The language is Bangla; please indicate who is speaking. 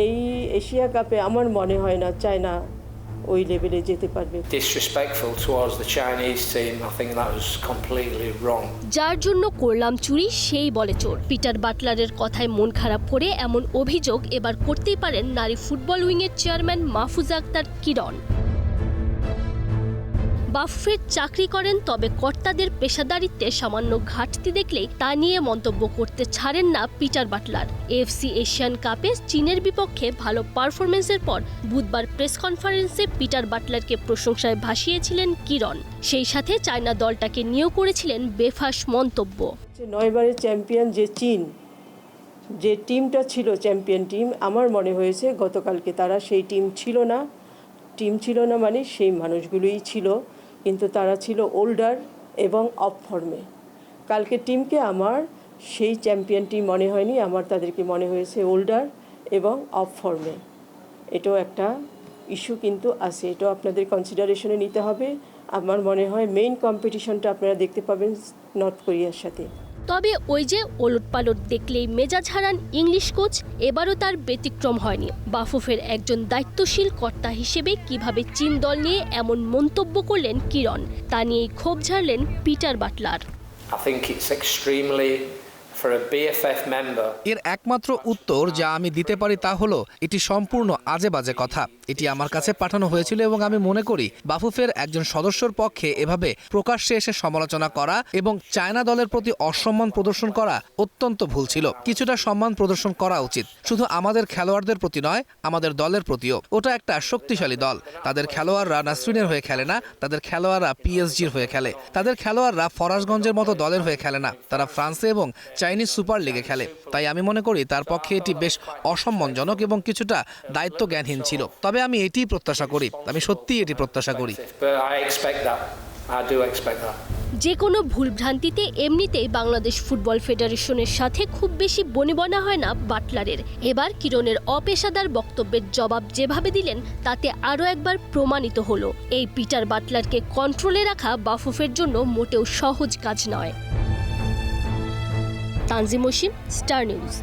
Speaker 1: এই এশিয়া কাপে আমার মনে হয় না চায়না ওই লেভেলে যেতে পারবে।
Speaker 2: Disrespectful towards the Chinese team. I think that was completely wrong.
Speaker 3: যার জন্য করলাম চুরি সেই বলে চোর। পিটার বাটলারের কথায় মন খারাপ করে এমন অভিযোগ এবার করতেই পারেন নারী ফুটবল উইংয়ের চেয়ারম্যান মাহফুজা আক্তার কিরণ। বাফুফের চাকরি করেন, তবে কর্তাদের পেশাদারিত্বে সামান্য ঘাটতি দেখলেই তা নিয়ে মন্তব্য করতে ছাড়েন না পিটার বাটলার। এএফসি এশিয়ান কাপে চীনের বিপক্ষে ভালো পারফরমেন্সের পর বুধবার প্রেস কনফারেন্সে পিটার বাটলারকে প্রশংসায় ভাসিয়েছিলেন কিরণ। সেই সাথে চায়না দলটাকে নিয়েও করেছিলেন বেফাঁস মন্তব্য।
Speaker 1: 9 বারের চ্যাম্পিয়ন যে চীন, যে টিমটা ছিল চ্যাম্পিয়ন টিম, আমার মনে হয়েছে গতকালকে তারা সেই টিম ছিল না মানে সেই মানুষগুলোই ছিল, কিন্তু তারা ছিল ওল্ডার এবং অফ ফর্মে। কালকে টিমকে আমার সেই চ্যাম্পিয়ন টিম মনে হয়নি, আমার তাদেরকে মনে হয়েছে ওল্ডার এবং অফ ফর্মে। এটাও একটা ইস্যু কিন্তু আছে, এটাও আপনাদের কনসিডারেশনে নিতে হবে। আমার মনে হয় মেইন কম্পিটিশনটা আপনারা দেখতে পাবেন নর্থ কোরিয়ার সাথে।
Speaker 3: তবে ওই যে ওলটপালট দেখলেই মেজাজ হারান ইংলিশ কোচ, এবারও তার ব্যতিক্রম হয়নি। বাফুফের একজন দায়িত্বশীল কর্তা হিসেবে কিভাবে চীন দল নিয়ে এমন মন্তব্য করলেন কিরণ, তা নিয়েই ক্ষোভ ঝাড়লেন Peter Butler.
Speaker 2: I think it's extremely for a BFF member.
Speaker 4: এর একমাত্র উত্তর যা আমি দিতে পারি তা হলো এটি সম্পূর্ণ আজে বাজে কথা। এটি আমার কাছে পাঠানো হয়েছিল এবং আমি মনে করি বাফুফের একজন সদস্যর পক্ষে এভাবে প্রকাশ্যে এসে সমালোচনা করা এবং চায়না দলের প্রতি অসম্মান প্রদর্শন করা অত্যন্ত ভুল ছিল। কিছুটা সম্মান প্রদর্শন করা উচিত, শুধু আমাদের খেলোয়াড়দের প্রতি নয়, আমাদের দলের প্রতিও। ওটা একটা শক্তিশালী দল, তাদের খেলোয়াড়রা নাসরিনের হয়ে খেলে না, তাদের খেলোয়াড়রা পিএসজির হয়ে খেলে, তাদের খেলোয়াড়রা ফরাসগঞ্জের মতো দলের হয়ে খেলে না, তারা ফ্রান্সে এবং চাইনিজ সুপার লিগে খেলে। তাই আমি মনে করি তার পক্ষে এটি বেশ অসম্মানজনক এবং কিছুটা দায়িত্ব জ্ঞানহীন ছিল। তবে আমি এটি প্রত্যাশা করি, আমি সত্যিই এটি প্রত্যাশা করি।
Speaker 2: But I expect that. I do expect that.
Speaker 3: যে কোনো ভুলভ্রান্তিতে এমনিতেই বাংলাদেশ ফুটবল ফেডারেশনের সাথে খুব বেশি বনিবনা হয় না বাটলারের। এবার কিরণের অপেশাদার বক্তব্যের জবাব যেভাবে দিলেন তাতে আরও একবার প্রমাণিত হলো এই পিটার বাটলারকে কন্ট্রোলে রাখা বাফুফের জন্য মোটেও সহজ কাজ নয়। Tanzim Osim, star news.